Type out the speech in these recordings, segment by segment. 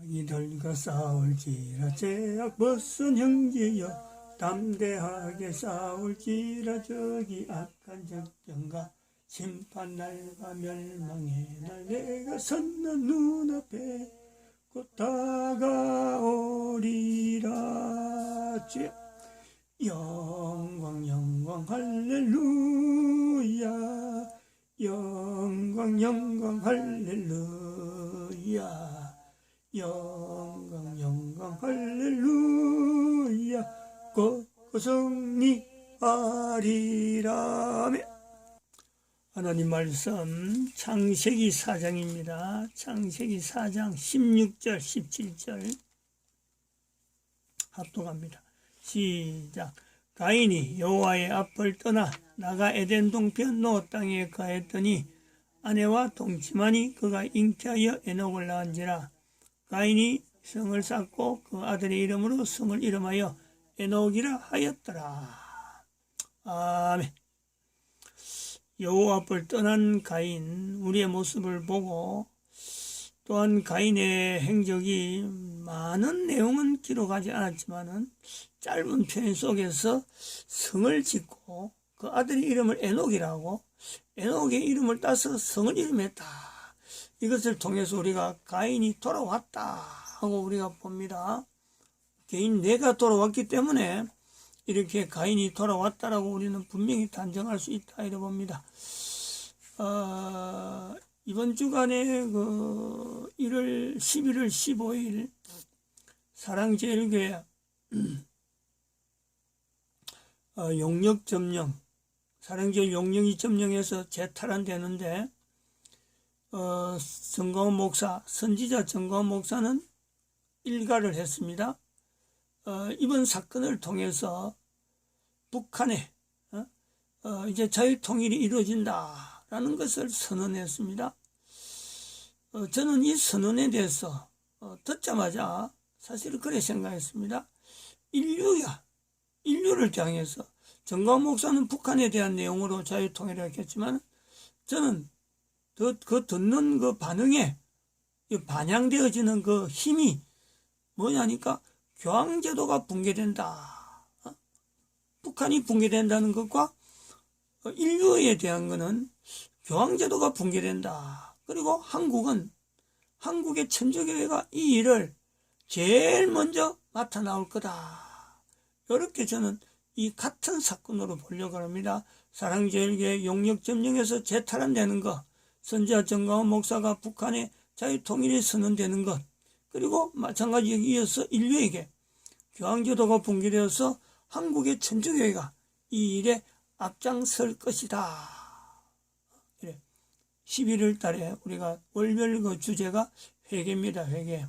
이들과 싸울지라 제약 벗은 형제여 담대하게 싸울지라 저기 악한 적정과 심판날과 멸망의 날 내가 섰는 눈앞에 곧 다가오리라. 주여 영광 영광 할렐루야 영광 영광 할렐루야 영광 영광 할렐루야 곧 승리하리라. 하나님 말씀 창세기 4장입니다. 창세기 4장 16절 17절 합독합니다. 시작. 가인이 여호와의 앞을 떠나 나가 에덴 동편 노 땅에 가했더니 아내와 동침하니 그가 잉태하여 에녹을 낳은지라. 가인이 성을 쌓고 그 아들의 이름으로 성을 이름하여 에녹이라 하였더라. 아멘. 여호와 앞을 떠난 가인, 우리의 모습을 보고 또한 가인의 행적이 많은 내용은 기록하지 않았지만은 짧은 편 속에서 성을 짓고 그 아들의 이름을 에녹이라고 에녹의 이름을 따서 성을 이름했다. 이것을 통해서 우리가 가인이 돌아왔다 하고 우리가 봅니다. 개인 내가 돌아왔기 때문에 이렇게 가인이 돌아왔다라고 우리는 분명히 단정할 수 있다 이래 봅니다. 이번 주간에 11월 15일 사랑제일교회 용역점령 사랑제일 용역이 점령해서 재탈환되는데 정광훈 목사 선지자 정광훈 목사는 일가를 했습니다. 이번 사건을 통해서 북한에 이제 자유통일이 이루어진다라는 것을 선언했습니다. 저는 이 선언에 대해서 듣자마자 사실은 그래 생각했습니다. 인류를 향해서 정광훈 목사는 북한에 대한 내용으로 자유통일을 했겠지만 저는 그 듣는 그 반응에 반영되어지는 그 힘이 뭐냐니까 교황제도가 붕괴된다. 북한이 붕괴된다는 것과 인류에 대한 것은 교황제도가 붕괴된다. 그리고 한국의 천주교회가 이 일을 제일 먼저 맡아 나올 거다. 이렇게 저는 이 같은 사건으로 보려고 합니다. 사랑제일교회 용역점령에서 재탈환되는 것, 선지자 정광훈 목사가 북한의 자유통일이 선언되는 것, 그리고 마찬가지에 이어서 인류에게 교황제도가 붕괴되어서 한국의 천주교회가 이 일에 앞장설 것이다. 11월 달에 우리가 월별 그 주제가 회개입니다. 회개.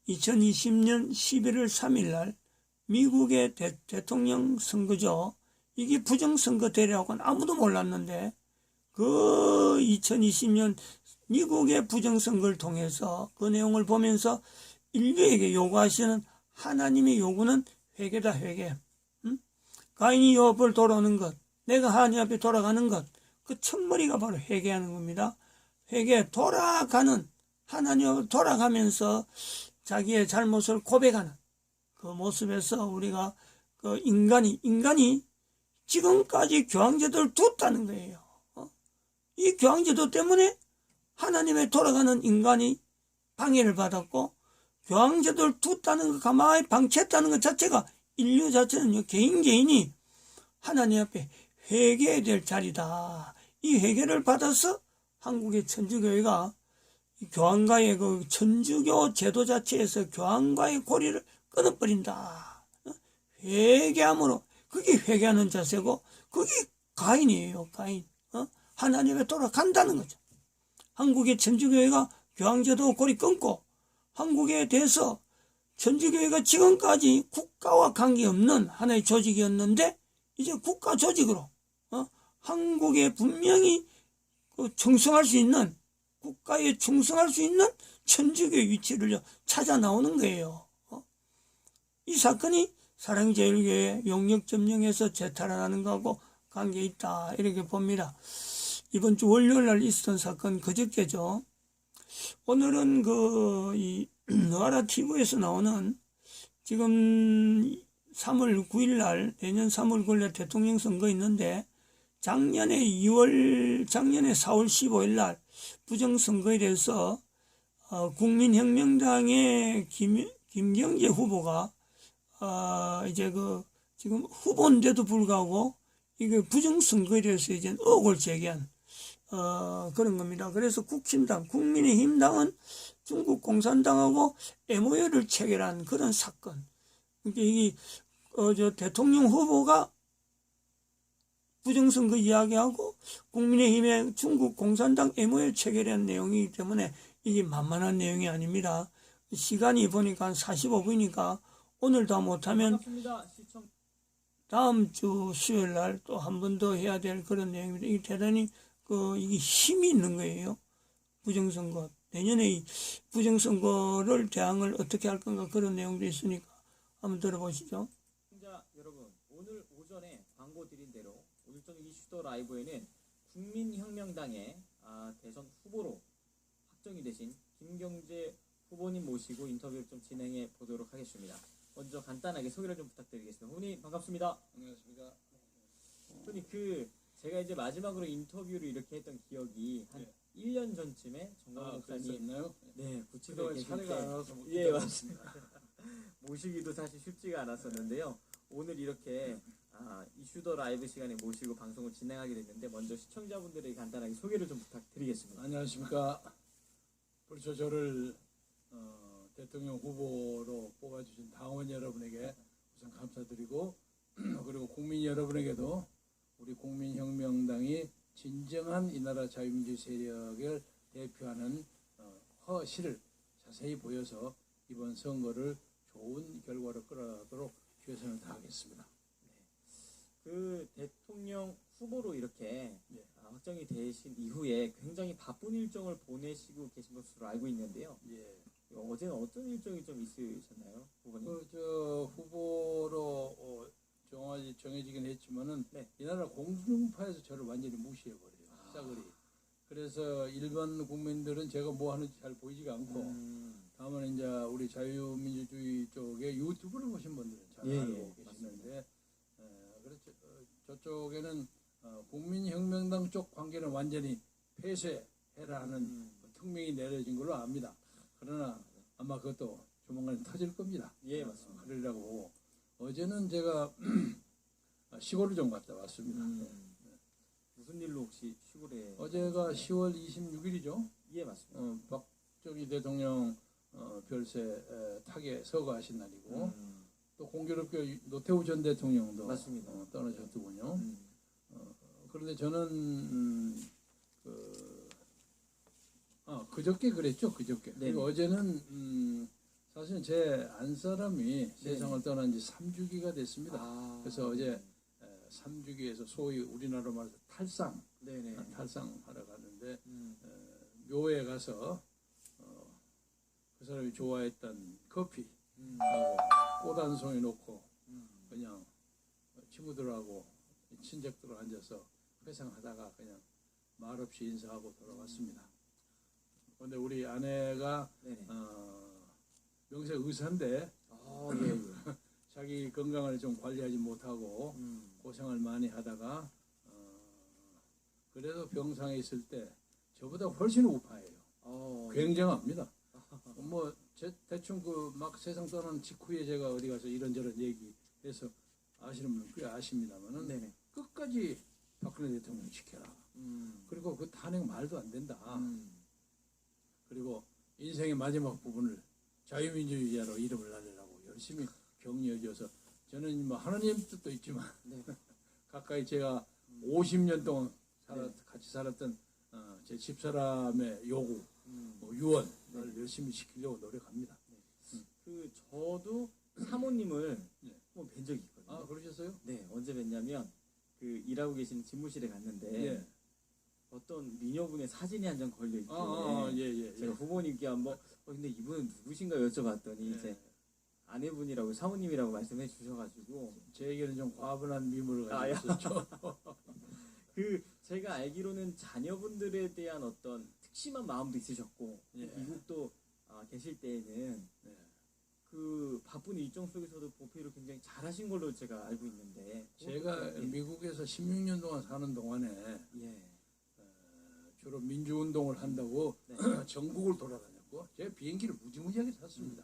2020년 11월 3일 날 미국의 대통령 선거죠. 이게 부정선거 되리라고는 아무도 몰랐는데 그 2020년 미국의 부정선거를 통해서 그 내용을 보면서 인류에게 요구하시는 하나님의 요구는 회개다. 회개. 가인이 여호와 앞을 돌아오는 것, 내가 하나님 앞에 돌아가는 것, 그 첫머리가 바로 회개하는 겁니다. 회개, 돌아가는, 하나님 앞에 돌아가면서 자기의 잘못을 고백하는 그 모습에서 우리가 그 인간이 지금까지 교황제도를 뒀다는 거예요. 이 교황제도 때문에 하나님에 돌아가는 인간이 방해를 받았고, 교황제도를 뒀다는 거, 가만히 방치했다는 것 자체가 인류 자체는요, 개인이 하나님 앞에 회개해야 될 자리다. 이 회개를 받아서 한국의 천주교회가 교황과의 그 천주교 제도 자체에서 교황과의 고리를 끊어버린다. 회개함으로, 그게 회개하는 자세고, 그게 가인이에요, 가인. 하나님에 돌아간다는 거죠. 한국의 천주교회가 교황제도 고리 끊고, 한국에 대해서 천주교회가 지금까지 국가와 관계없는 하나의 조직이었는데 이제 국가 조직으로 한국에 분명히 충성할 수 있는, 국가에 충성할 수 있는 천주교의 위치를 찾아 나오는 거예요. 이 사건이 사랑제일교회 용역점령에서 재탈환하는 것하고 관계 있다 이렇게 봅니다. 이번 주 월요일 날 있었던 사건 그저께죠. 오늘은 이 너아라 우리나라 TV에서 나오는 지금 3월 9일 날 내년 3월 9일 날 대통령 선거 있는데 작년에 4월 15일 날 부정선거에 대해서 국민혁명당의 김경재 후보가 이제 지금 후보인데도 불구하고 이게 부정선거에 대해서 이제 의혹을 제기한 그런 겁니다. 그래서 국힘당, 국민의힘당은 중국 공산당하고 MOU를 체결한 그런 사건. 이게 대통령 후보가 부정선거 이야기하고 국민의힘의 중국 공산당 MOU 체결한 내용이기 때문에 이게 만만한 내용이 아닙니다. 시간이 보니까 한 45분이니까 오늘 다 못하면 다음 주 수요일 날 또 한 번 더 해야 될 그런 내용입니다. 이게 대단히 이게 힘이 있는 거예요. 부정선거. 내년에 이 부정선거를 대항을 어떻게 할 건가 그런 내용도 있으니까 한번 들어보시죠. 시청자 여러분, 오늘 오전에 광고 드린 대로 오늘 저녁 이슈더 라이브에는 국민혁명당의 대선 후보로 확정이 되신 김경재 후보님 모시고 인터뷰를 좀 진행해 보도록 하겠습니다. 먼저 간단하게 소개를 좀 부탁드리겠습니다. 후보님 반갑습니다. 안녕하십니까. 후보님 제가 이제 마지막으로 인터뷰를 이렇게 했던 기억이 한 1년 전쯤에 정광훈 목사님 네 구치소에 계실 차례가 안 와서 예 맞습니다. 모시기도 사실 쉽지가 않았었는데요. 오늘 이렇게 이슈더 라이브 시간에 모시고 방송을 진행하게 됐는데 먼저 시청자분들에게 간단하게 소개를 좀 부탁드리겠습니다. 안녕하십니까. 벌써 저를 대통령 후보로 뽑아주신 당원 여러분에게 우선 감사드리고 그리고 국민 여러분에게도 우리 국민혁명당이 진정한 이 나라 자유민주 세력을 대표하는 허실을 자세히 보여서 이번 선거를 좋은 결과로 끌어가도록 최선을 다하겠습니다. 그 대통령 후보로 이렇게 확정이 되신 이후에 굉장히 바쁜 일정을 보내시고 계신 것으로 알고 있는데요. 예. 어제는 어떤 일정이 좀 있으셨나요, 후보님? 후보로 정해지긴 했지만은 네. 이 나라 공중파에서 저를 완전히 무시해버려요. 싸그리. 그래서 일반 국민들은 제가 뭐 하는지 잘 보이지가 않고 다만 이제 우리 자유민주주의 쪽에 유튜브를 보신 분들은 잘 알고 계시는데 그렇죠. 저쪽에는 국민혁명당 쪽 관계는 완전히 폐쇄해라 하는 특명이 내려진 걸로 압니다. 그러나 아마 그것도 조만간 터질 겁니다. 예, 맞습니다. 그러려고 어제는 제가 시골을 좀 갔다 왔습니다. 무슨 일로 혹시 시골에? 어제가 10월 26일이죠. 예, 맞습니다. 박정희 대통령 별세 타계 서거하신 날이고 또 공교롭게 노태우 전 대통령도 맞습니다. 떠나셨더군요. 그런데 저는 그저께 그랬죠. 그저께. 그리고 어제는 사실 제 안사람이 세상을 떠난 지 3주기가 됐습니다. 그래서 어제 3주기에서 소위 우리나라로 말해서 탈상하러 갔는데 묘에 가서 그 사람이 좋아했던 커피 하고 꽃 한 송이 놓고 그냥 친구들하고 친척들 앉아서 회상하다가 그냥 말없이 인사하고 돌아왔습니다. 그런데 우리 아내가 명세 의사인데 자기 건강을 좀 관리하지 못하고 고생을 많이 하다가 그래도 병상에 있을 때 저보다 훨씬 우파예요. 굉장합니다. 뭐 대충 막 세상 떠난 직후에 제가 어디 가서 이런저런 얘기해서 아시는 분은 꽤 아십니다만은 끝까지 박근혜 대통령 지켜라. 그리고 그 탄핵 말도 안 된다. 그리고 인생의 마지막 부분을 자유민주주의자로 이름을 날리라고 열심히 격려해줘서 저는 뭐 하나님 뜻도 있지만 가까이 제가 50년 동안 같이 살았던 제 집사람의 요구, 유언을 열심히 지키려고 노력합니다. 저도 사모님을 한번 뵌 적이 있거든요. 아, 그러셨어요? 네, 언제 뵀냐면 일하고 계시는 집무실에 갔는데 어떤 미녀분의 사진이 한 장 걸려 있길래 제가 부모님께 한번 근데 이분은 누구신가 여쭤봤더니 제 아내분이라고 사모님이라고 말씀해 주셔가지고 제에게는 좀 과분한 미모를 가지고 있었죠. 제가 알기로는 자녀분들에 대한 어떤 특심한 마음도 있으셨고 미국도 계실 때에는 그 바쁜 일정 속에서도 보필을 굉장히 잘하신 걸로 제가 알고 있는데 제가 예. 미국에서 16년 동안 사는 동안에 예. 주로 민주운동을 한다고 네. 전국을 돌아다녔고 제가 비행기를 무지무지하게 탔습니다.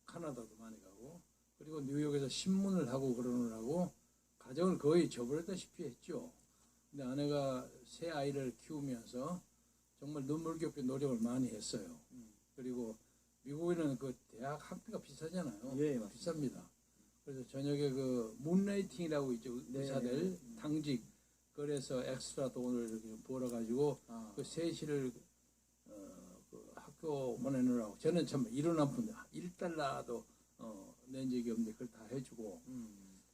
카나다도 많이 가고 그리고 뉴욕에서 신문을 하고 그러느라고 가정을 거의 저버렸다시피 했죠. 근데 아내가 새 아이를 키우면서 정말 눈물겹게 노력을 많이 했어요. 그리고 미국에는 그 대학 학비가 비싸잖아요. 예, 맞습니다. 비쌉니다. 그래서 저녁에 그 문라이팅이라고 있죠. 네. 의사들 당직 그래서 엑스트라 돈을 이렇게 벌어가지고 아. 그 세시를 그 학교 보내느라고 저는 참 이런 한 푼 1달러도 낸 적이 없는데 그걸 다 해주고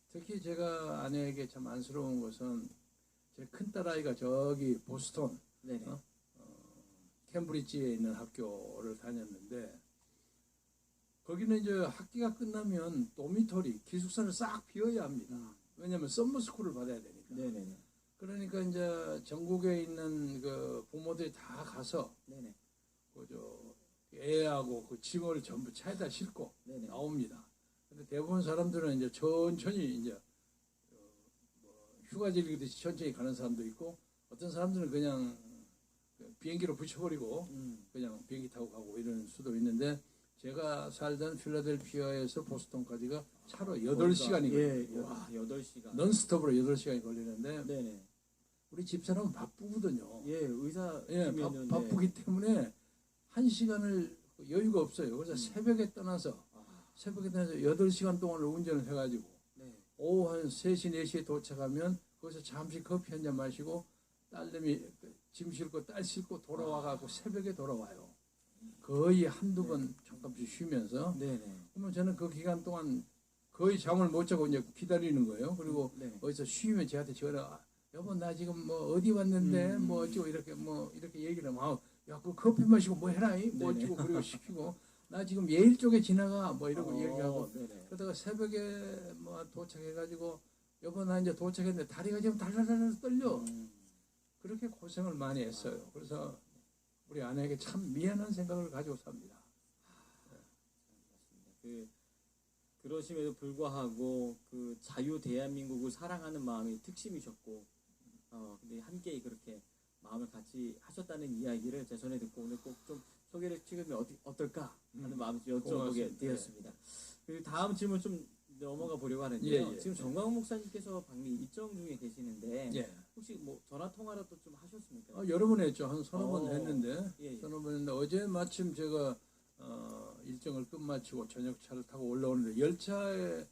특히 제가 아내에게 참 안쓰러운 것은 제 큰 딸아이가 저기 보스턴 네네. 캠브리지에 있는 학교를 다녔는데 거기는 이제 학기가 끝나면 도미토리 기숙사를 싹 비워야 합니다. 왜냐하면 썸머스쿨을 받아야 되니까. 네네네. 그러니까 이제 전국에 있는 그 부모들이 다 가서 네네. 그저 애하고 그 짐을 전부 차에다 싣고 네네. 나옵니다. 근데 대부분 사람들은 이제 천천히 이제 뭐 휴가 즐기듯이 천천히 가는 사람도 있고 어떤 사람들은 그냥 비행기로 붙여버리고 그냥 비행기 타고 가고 이런 수도 있는데 제가 살던 필라델피아에서 보스턴까지가 차로 8시간이 예, 걸려요. 8시간. 넌스톱으로 8시간이 걸리는데 네네. 우리 집사람은 바쁘거든요. 예, 의사 예, 팀이었는데. 바쁘기 때문에 1시간을 여유가 없어요. 그래서 새벽에 떠나서 8시간 동안을 운전을 해가지고 네. 오후 한 3시, 4시에 도착하면 거기서 잠시 커피 한 잔 마시고 딸내미 짐 싣고 딸 싣고 돌아와가지고 새벽에 돌아와요. 거의 한두 번 잠깐씩 쉬면서 네네. 그러면 저는 그 기간 동안 거의 잠을 못 자고 이제 기다리는 거예요. 그리고 네. 어디서 쉬면 저한테 전화 여보 나 지금 뭐 어디 왔는데 뭐 어쩌고 이렇게 뭐 이렇게 얘기를 하면 야 그 커피 마시고 뭐 해라 뭐 네네. 어쩌고 그리고 시키고 나 지금 예일 쪽에 지나가 뭐 이러고 어, 얘기하고 네네. 그러다가 새벽에 뭐 도착해가지고 여보 나 이제 도착했는데 다리가 지금 달달달 떨려 그렇게 고생을 많이 했어요. 그래서 우리 아내에게 참 미안한 생각을 가지고 삽니다. 그러심에도 불구하고 그 자유 대한민국을 사랑하는 마음이 특심이셨고, 근데 함께 그렇게 마음을 같이 하셨다는 이야기를 제 전에 듣고 오늘 꼭 좀 소개를 찍으면 어떨까 하는 마음을 여쭤보게 고맙습니다. 되었습니다. 그리고 다음 질문 좀 넘어가 보려고 하는데요. 예, 예. 지금 정광훈 목사님께서 방미 일정 중에 계시는데 예. 혹시 뭐 전화 통화라도 좀 하셨습니까? 여러 번 했죠. 한 서너 번 했는데 예, 예. 서너 번 했는데 어제 마침 제가 일정을 끝마치고 저녁차를 타고 올라오는데 열차에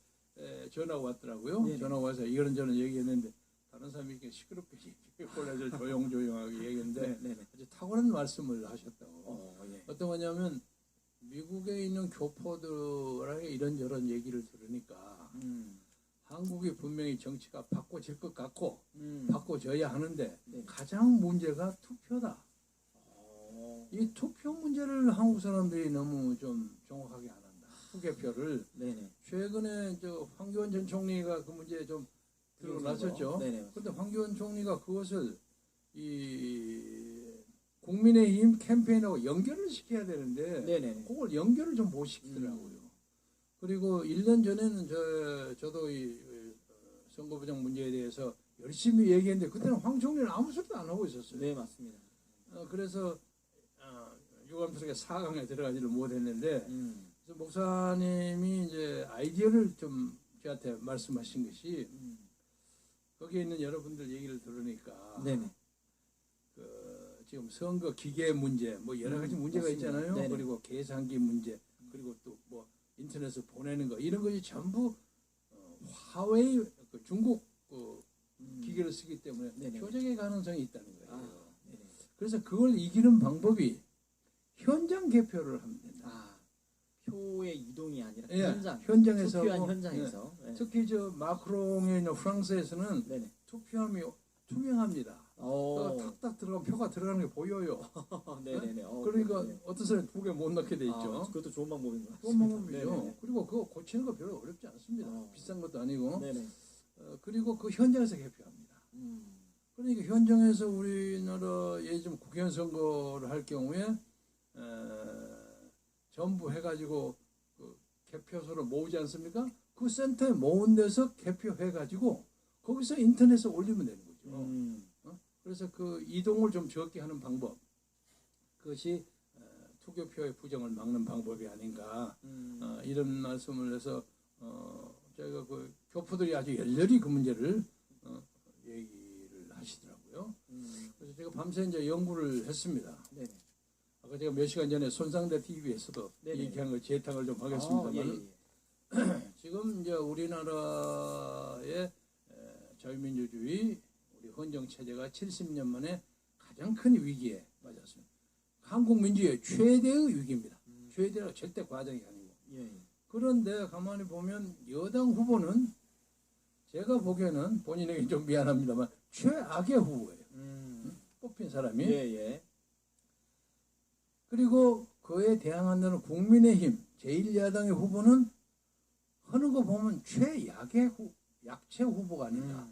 전화가 왔더라고요. 네네. 전화가 와서 이런저런 얘기했는데 다른 사람이 이렇게 시끄럽게 골라서 조용조용하게 얘기했는데 네네. 아주 탁월한 말씀을 하셨다고. 예. 어떤 거냐면 미국에 있는 교포들에게 이런저런 얘기를 들으니까 한국이 분명히 정치가 바꿔질 것 같고 바꿔져야 하는데 네. 가장 문제가 투표다. 이 투표 문제를 한국 사람들이 너무 좀 정확하게 안 한다. 투개표를 네네. 최근에 저 황교안 전 총리가 그 문제에 좀 드러났었죠. 네네. 그런데 황교안 총리가 그것을 이 국민의힘 캠페인하고 연결을 시켜야 되는데 네네. 그걸 연결을 좀 못 시키더라고요. 그리고 1년 전에는 저도 이 선거부정 문제에 대해서 열심히 얘기했는데 그때는 황 총리는 아무 소리도 안 하고 있었어요. 네, 맞습니다. 그래서 유감스럽게 4강에 들어가지를 못했는데 음. 그래서 목사님이 이제 아이디어를 좀 저한테 말씀하신 것이 거기에 있는 여러분들 얘기를 들으니까 네네. 지금 선거 기계 문제 뭐 여러 가지 문제가 맞습니다. 있잖아요. 네네. 그리고 계산기 문제 그리고 또 뭐 인터넷에 보내는 거 이런 것이 전부 화웨이 그 중국 그 기계를 쓰기 때문에 네네. 조작의 가능성이 있다는 거예요. 네네. 그래서 그걸 이기는 방법이 현장 개표를 하면 된다. 표의 이동이 아니라 예, 현장에서 투표한 뭐, 현장에서. 네. 특히 저 마크롱에 있는 프랑스에서는 네네. 투표함이 투명합니다. 오. 탁탁 들어가면 표가 들어가는 게 보여요. 네네네. 그러니까 그렇군요. 어떤 사람이 2개 못 넣게 돼 있죠. 그것도 좋은 방법인 것 같습니다. 그건 방법이죠. 네네네. 그리고 그거 고치는 거 별로 어렵지 않습니다. 비싼 것도 아니고. 네네. 그리고 그 현장에서 개표합니다. 그러니까 현장에서 우리나라 예전 국회의원 선거를 할 경우에 전부 해가지고 그 개표소를 모으지 않습니까? 그 센터에 모은 데서 개표해가지고 거기서 인터넷에 올리면 되는 거죠. 그래서 그 이동을 좀 적게 하는 방법, 그것이 투개표의 부정을 막는 방법이 아닌가, 이런 말씀을 해서 저희가 그 교포들이 아주 열렬히 그 문제를 얘기를 하시더라고요. 그래서 제가 밤새 이제 연구를 했습니다. 네네. 아까 제가 몇 시간 전에 손상대 TV에서도 네네. 얘기한 걸 재탕을 좀 하겠습니다만, 예, 예. 지금 이제 우리나라의 자유민주주의 우리 헌정 체제가 70년 만에 가장 큰 위기에 맞았습니다. 한국 민주의 최대의 위기입니다. 최대가 절대 과정이 아니고. 예, 예. 그런데 가만히 보면 여당 후보는 제가 보기에는 본인에게 좀 미안합니다만 최악의 후보예요. 뽑힌 사람이. 예, 예. 그리고 그에 대항하는 국민의힘 제1야당의 후보는 하는 거 보면 최약의 약체 후보가 아닌가.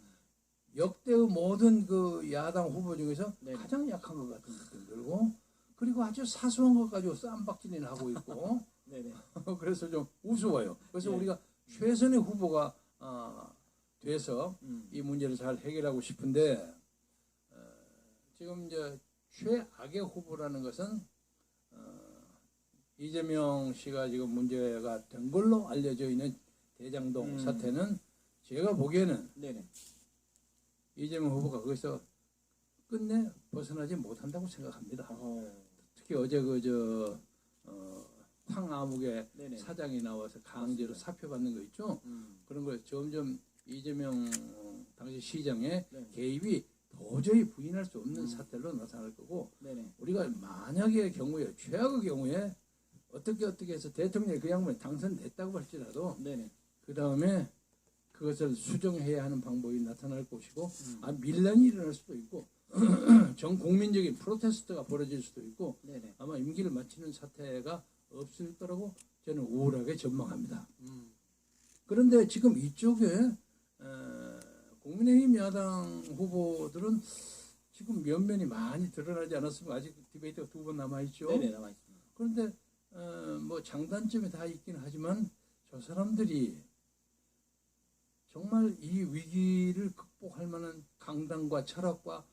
역대의 모든 그 야당 후보 중에서 네네. 가장 약한 것 같은 느낌 들고, 그리고 아주 사소한 것 가지고 쌈박질이나 하고 있고 네네. 그래서 좀 우스워요. 그래서 네. 우리가 최선의 후보가 돼서 이 문제를 잘 해결하고 싶은데, 지금 이제 최악의 후보라는 것은 이재명 씨가 지금 문제가 된 걸로 알려져 있는 대장동 사태는 제가 보기에는 네네. 이재명 후보가 거기서 끝내 벗어나지 못한다고 생각합니다. 특히 어제 황아무개 네네. 사장이 나와서 강제로 사표받는 거 있죠. 그런 걸 점점 이재명 당시 시장의 네. 개입이 도저히 부인할 수 없는 사태로 나타날 거고, 네네. 우리가 만약의 경우에, 최악의 경우에 어떻게 해서 대통령이 그 양반이 당선됐다고 할지라도 네네. 그 다음에 그것을 수정해야 하는 방법이 나타날 것이고, 밀란이 일어날 수도 있고 전 국민적인 프로테스트가 벌어질 수도 있고, 네네. 아마 임기를 마치는 사태가 없을 거라고 저는 우울하게 전망합니다. 그런데 지금 이쪽에 국민의힘 야당 후보들은 지금 면면이 많이 드러나지 않았으면 아직 디베이트가 2번 남아있죠. 네네. 남아 있습니다. 그런데 뭐 장단점이 다 있긴 하지만 저 사람들이 정말 이 위기를 극복할 만한 강단과 철학과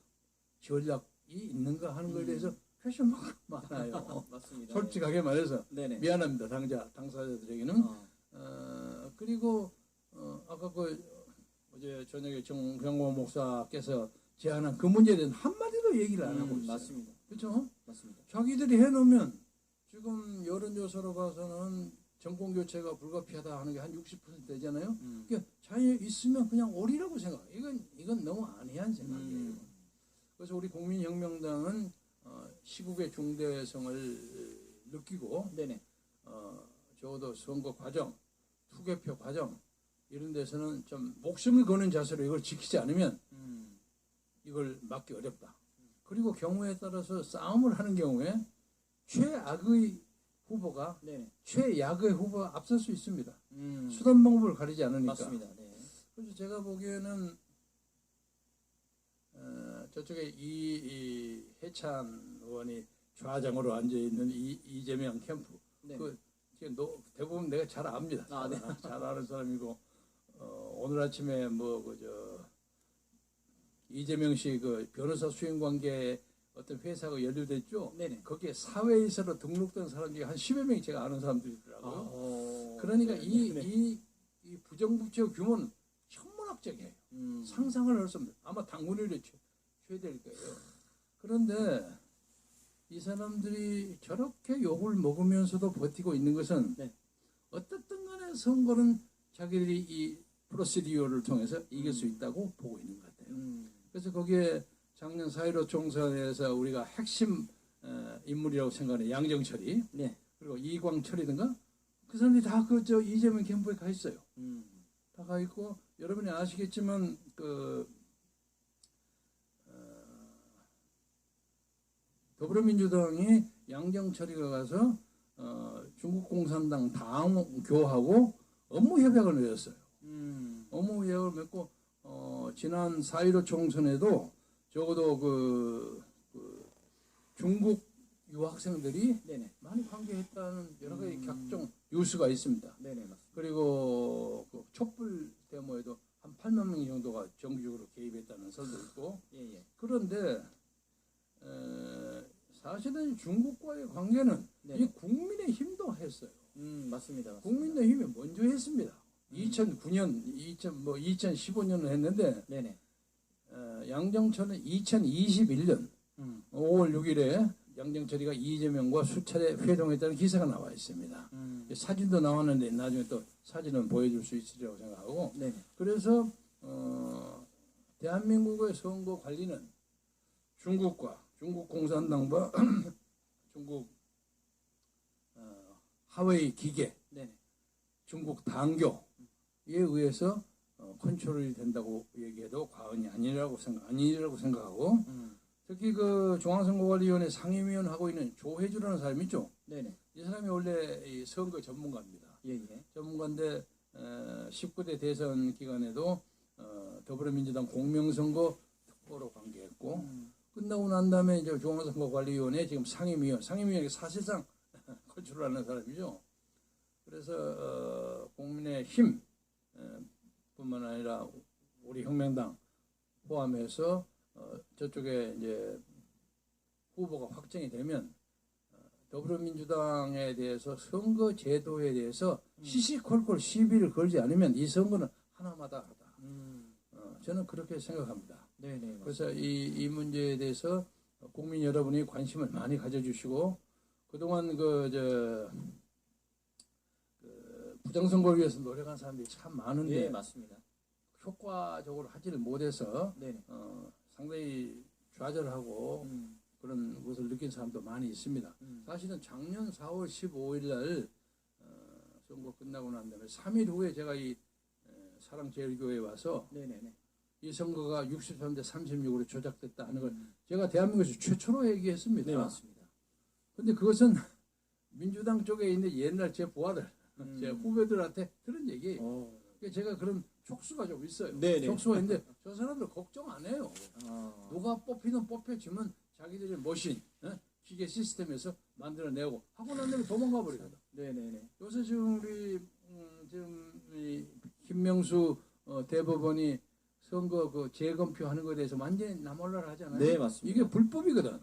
전략이 있는가 하는 것에 대해서 퀘션마크가 많아요. 맞습니다. 솔직하게 말해서 네네. 미안합니다. 당사자들에게는. 그리고 아까 어제 저녁에 정병호 목사께서 제안한 그 문제에 대해서 한마디도 얘기를 안 하고 있어요. 맞습니다. 그렇죠? 맞습니다. 자기들이 해놓으면 지금 여론조사로 봐서는 정권교체가 불가피하다 하는 게 한 60% 되잖아요. 그러니까 자유 있으면 그냥 오리라고 생각해요. 이건 너무 안이한 생각이에요. 그래서 우리 국민혁명당은 시국의 중대성을 느끼고, 네네. 적어도 선거 과정, 투개표 과정 이런 데서는 좀 목숨을 거는 자세로 이걸 지키지 않으면 이걸 막기 어렵다. 그리고 경우에 따라서 싸움을 하는 경우에 최악의 후보가 네네. 최약의 후보가 앞설 수 있습니다. 음. 수단 방법을 가리지 않으니까. 맞습니다. 네. 그래서 제가 보기에는 저쪽에 이 해찬 의원이 좌장으로 앉아 있는 이재명 캠프. 네. 지금 대부분 내가 잘 압니다. 아, 네. 잘 아는 사람이고, 오늘 아침에 이재명 씨 그 변호사 수행 관계 어떤 회사가 연루됐죠. 네네. 거기에 사회이사로 등록된 사람 중에 한 10여 명이 제가 아는 사람들이 있더라고요. 그러니까 네네. 이 부정부패의 규모는 천문학적이에요. 상상을 할 수 없는, 아마 당군율이 최대일 거예요. 그런데 이 사람들이 저렇게 욕을 먹으면서도 버티고 있는 것은 네. 어떻든 간에 선거는 자기들이 이 프로시디오를 통해서 이길 수 있다고 보고 있는 것 같아요. 그래서 거기에 작년 4.15 총선에서 우리가 핵심 인물이라고 생각하는 양정철이, 네. 그리고 이광철이든가 그 사람들이 다 이재명 캠프에 가 있어요. 다 가 있고, 여러분이 아시겠지만 더불어민주당이 양정철이가 가서 중국 공산당 당교하고 업무 협약을 맺었어요. 업무 협약을 맺고 지난 4.15 총선에도 적어도 그 중국 유학생들이 네네. 많이 관계했다는 여러 가지 각종 뉴스가 있습니다. 네네. 그리고 그 촛불 데모에도 한 8만 명 정도가 정기적으로 개입했다는 설도 있고 예, 예. 그런데 사실은 중국과의 관계는 네. 이 국민의 힘도 했어요. 맞습니다. 맞습니다. 국민의 힘이 먼저 했습니다. 2009년, 2015년을 했는데 네네. 양정철은 2021년 5월 6일에 양정철이가 이재명과 수차례 회동했다는 기사가 나와 있습니다. 사진도 나왔는데 나중에 또 사진은 보여줄 수 있으리라고 생각하고 네네. 그래서 대한민국의 선거 관리는 중국과 중국 공산당과 중국 하웨이 기계, 네네. 중국 당교에 의해서 컨트롤이 된다고 얘기해도 과언이 아니라고 생각하고 특히 그 중앙선거관리위원회 상임위원 하고 있는 조혜주라는 사람이 있죠. 네네. 이 사람이 원래 이 선거 전문가입니다. 예예. 전문가인데 19대 대선 기간에도 더불어민주당 공명선거 특보로 관계했고 끝나고 난 다음에 이제 중앙선거관리위원회 지금 상임위원이 사실상 컨트롤하는 사람이죠. 그래서 국민의힘 뿐만 아니라 우리 혁명당 포함해서 저쪽에 이제 후보가 확정이 되면 더불어민주당에 대해서 선거 제도에 대해서 시시콜콜 시비를 걸지 않으면 이 선거는 하나마다 하다. 저는 그렇게 생각합니다. 네네. 그래서 이 문제에 대해서 국민 여러분이 관심을 많이 가져주시고 그동안 부정선거를 위해서 노력한 사람들이 참 많은데 예, 맞습니다. 효과적으로 하지를 못해서 네네. 상당히 좌절하고 그런 것을 느낀 사람도 많이 있습니다. 사실은 작년 4월 15일 날 선거 끝나고 난 다음에 3일 후에 제가 이 사랑제일교회에 와서 네네네. 이 선거가 63대 36으로 조작됐다 하는 걸 제가 대한민국에서 최초로 얘기했습니다. 네, 맞습니다. 근데 그것은 민주당 쪽에 있는 옛날 제 부하들, 제 후배들한테 들은 얘기예요. 그러니까 제가 그런 촉수가 좀 있어요. 네네. 촉수가 있는데 저 사람들 걱정 안 해요. 아, 누가 뽑히든 뽑혀지면 자기들의 머신, 기계 시스템에서 만들어내고 하고 난 다음에 도망가 버리거든. 네네네. 요새 지금 우리 지금 이 김명수 대법원이 선거 그 재검표 하는 것에 대해서 완전히 나몰라라 하잖아요. 네, 맞습니다. 이게 불법이거든.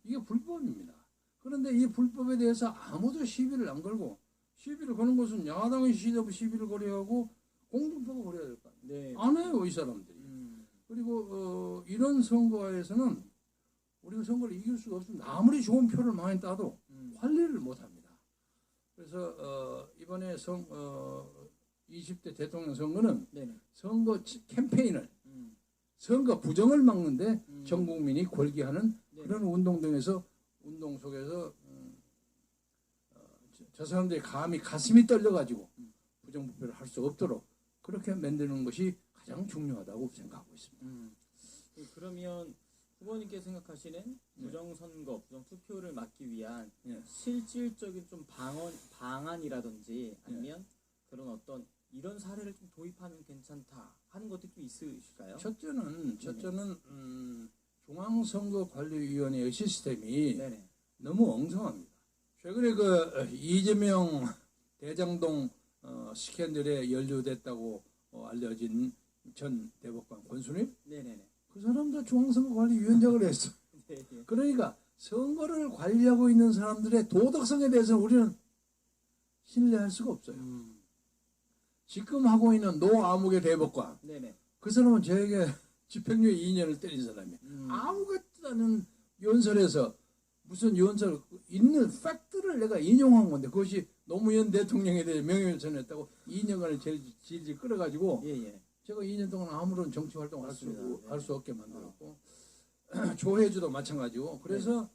이게 불법입니다. 그런데 이 불법에 대해서 아무도 시비를 안 걸고 시비를 거는 것은 야당의 시비를 걸어야 하고 공중파가 걸어야 될 거 아니에요. 네. 안 해요, 이 사람들이. 그리고 이런 선거에서는 우리가 선거를 이길 수가 없습니다. 아무리 좋은 표를 많이 따도 관리를 못합니다. 그래서 이번에 20대 대통령 선거는 네네. 선거 캠페인을 선거 부정을 막는데 전 국민이 골기하는 그런 운동 속에서 저 사람들이 감히 가슴이 떨려가지고 부정부패를 할 수 없도록 그렇게 만드는 것이 가장 중요하다고 생각하고 있습니다. 그러면 후보님께 생각하시는 부정선거, 부정투표를 막기 위한 예. 실질적인 좀 방안이라든지 아니면 그런 어떤 이런 사례를 좀 도입하면 괜찮다 하는 것도 좀 있으실까요? 첫째는 중앙선거관리위원회의 시스템이 네네. 너무 엉성합니다. 최근에 그 이재명 대장동 스캔들에 연루됐다고 알려진 전 대법관 권순일 네네네. 그 사람도 중앙선거관리위원장을 했어. 네, 네. 그러니까 선거를 관리하고 있는 사람들의 도덕성에 대해서는 우리는 신뢰할 수가 없어요. 지금 하고 있는 노아무개 대법관 네네. 그 사람은 저에게 집행유예 2년을 때린 사람이에요. 아무것도 않은 연설에서 무슨 연설 있는 팩트를 내가 인용한 건데 그것이 노무현 대통령에 대해 명예훼손했다고 2년간을 질질 끌어가지고 예예. 제가 2년 동안 아무런 정치 활동 할 맞습니다. 수 없게 만들었고 조혜주도 마찬가지고 그래서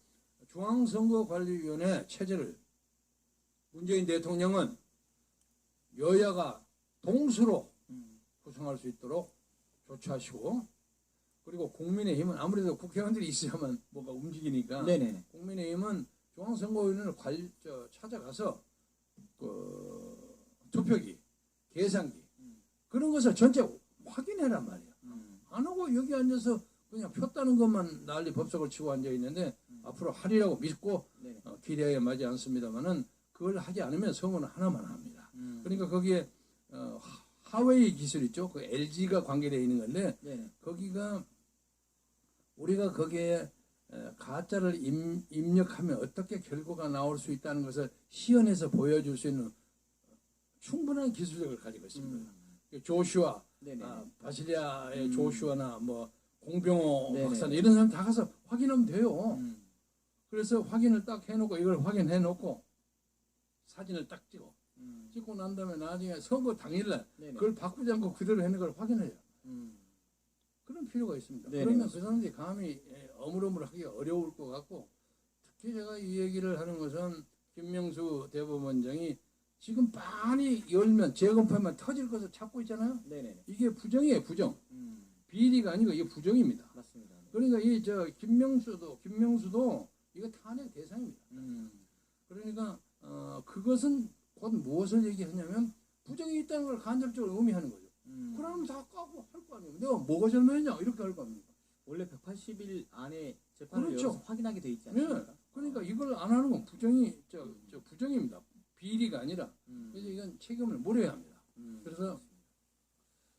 중앙선거관리위원회 체제를 문재인 대통령은 여야가 동수로 구성할 수 있도록 조치하시고 그리고 국민의힘은 아무래도 국회의원들이 있어야만 뭐가 움직이니까 네네네. 국민의힘은 중앙선거위원회를 찾아가서 그 투표기, 계산기 그런 것을 전체 확인해란 말이야. 안 하고 여기 앉아서 그냥 표 따는 것만 난리 법석을 치고 앉아 있는데 앞으로 하리라고 믿고 네네. 기대에 맞지 않습니다만은 그걸 하지 않으면 선거는 하나만 합니다. 그러니까 그러니까 거기에 하웨이 기술 있죠. 그 LG가 관계되어 있는 건데 네네. 거기가 우리가 거기에 가짜를 입력하면 어떻게 결과가 나올 수 있다는 것을 시연해서 보여줄 수 있는 충분한 기술력을 가지고 있습니다. 조슈아, 네네. 바실리아의 조슈아나 뭐 공병호 네네. 박사나 이런 사람 다 가서 확인하면 돼요. 음. 그래서 확인을 딱 해놓고 이걸 확인해 놓고 사진을 딱 찍고 난 다음에 나중에 선거 당일날 네네. 그걸 바꾸지 않고 그대로 해는 걸 확인해요. 그런 필요가 있습니다. 네네, 그러면 맞습니다. 그 사람들이 감히 어물어물하기 어려울 것 같고 특히 제가 이 얘기를 하는 것은 김명수 대법원장이 지금 많이 열면 재검표만 터질 것을 찾고 있잖아요. 네네. 이게 부정이에요, 부정. 비리가 아니고 이게 부정입니다. 맞습니다. 그러니까 이 김명수도 이거 탄핵 대상입니다. 그러니까 그것은 곧 무엇을 얘기하냐면 부정이 있다는 걸 간접적으로 의미하는 거죠. 그러면 다 까고 할 거 아니에요. 내가 뭐가 잘못했냐 이렇게 할 거 아닙니까? 원래 180일 안에 재판을 그렇죠. 열어서 확인하게 돼 있지 네. 않습니까? 그러니까 이걸 안 하는 건 부정이 부정입니다. 비리가 아니라 그래서 이건 책임을 물어야 합니다. 그래서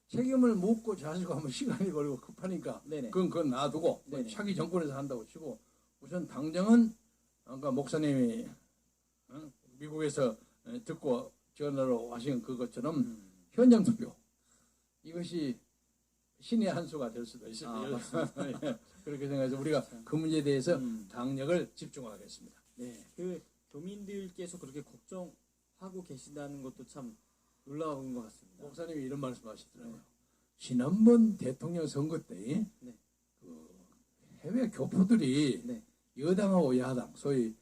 책임을 묻고 자시고 하면 시간이 걸리고 급하니까 네네. 그건 놔두고 네네. 차기 정권에서 한다고 치고 우선 당장은 아까 목사님이 미국에서 듣고 전화로 하신 그것처럼 현장 투표 이것이 신의 한 수가 될 수도 있습니다. 예. 그렇게 생각해서 우리가 그 문제에 대해서 당력을 집중하겠습니다. 네. 그 교민들께서 그렇게 걱정하고 계신다는 것도 참 놀라운 것 같습니다. 목사님이 이런 말씀하시더라고요. 지난번 대통령 선거 때 네. 그 해외 교포들이 네. 여당하고 야당, 소위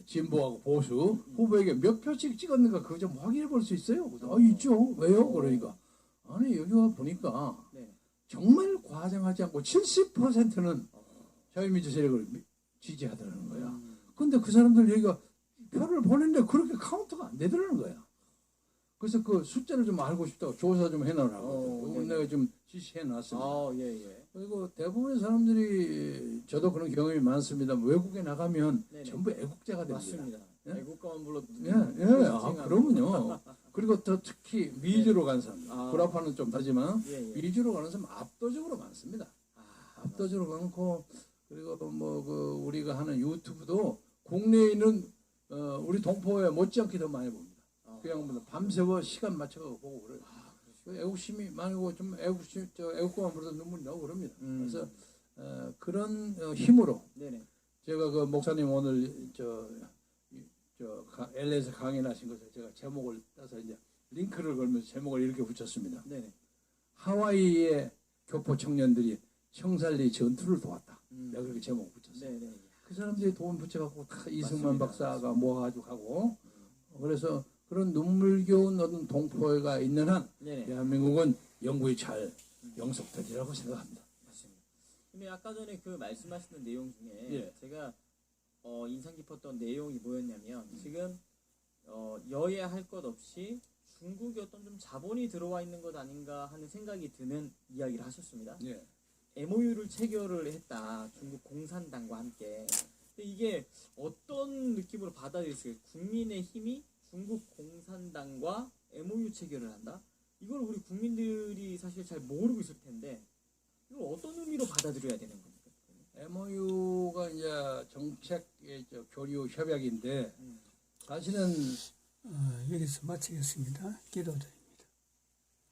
진보하고 보수 후보에게 몇 표씩 찍었는가 그거 좀 확인해 볼 수 있어요? 있죠. 왜요? 그러니까 아니 여기 와 보니까 네. 정말 과장하지 않고 70%는 자유민주 세력을 지지하더라는 거야. 근데 그 사람들 여기가 표를 보냈는데 그렇게 카운트가 안 되더라는 거야. 그래서 그 숫자를 좀 알고 싶다고 조사 좀 해놔라고. 네. 내가 좀 지시해 놨습니다. 예. 그리고 대부분의 사람들이 저도 그런 경험이 많습니다. 외국에 나가면 네네. 전부 애국자가 됩니다. 맞습니다. 예? 애국가만 불러도 예. 그러면요. 그리고 더 특히 미주로 간 사람, 구라파는 좀 다지만 예. 미주로 가는 사람 압도적으로 많습니다. 압도적으로 많고 그리고 뭐 그 우리가 하는 유튜브도 국내에 있는 우리 동포에 못지않게 더 많이 봅니다. 그 양반들 밤새워 시간 맞춰서 보고 그래요. 애국심이 많고 좀 애국가만 불러도 눈물이 나고 그럽니다. 그래서 그런 힘으로 네네. 제가 그 목사님 오늘 LA에서 강연하신 것을 제가 제목을 따서 이제 링크를 걸면서 제목을 이렇게 붙였습니다. 네네. 하와이의 교포 청년들이 청살리 전투를 도왔다. 내가 그렇게 제목 붙였어요. 네네. 그 사람들이 돈 붙여갖고 다 이승만 맞습니다. 박사가 모아가지고 하고 그래서 그런 눈물겨운 어떤 동포가 있는 한 네네. 대한민국은 영구히 잘 영속되리라고 생각합니다. 맞습니다. 근데 아까 전에 그 말씀하시는 내용 중에 예. 제가 인상 깊었던 내용이 뭐였냐면 지금 여야할 것 없이 중국의 어떤 좀 자본이 들어와 있는 것 아닌가 하는 생각이 드는 이야기를 하셨습니다. 예. MOU를 체결을 했다. 중국 공산당과 함께. 근데 이게 어떤 느낌으로 받아들였어요? 국민의힘이 중국 공산당과 MOU 체결을 한다? 이걸 우리 국민들이 사실 잘 모르고 있을 텐데 이걸 어떤 의미로 받아들여야 되는 겁니까? MOU가 이제 정책의 교류 협약인데 사실은 여기서 마치겠습니다. 기도드립니다.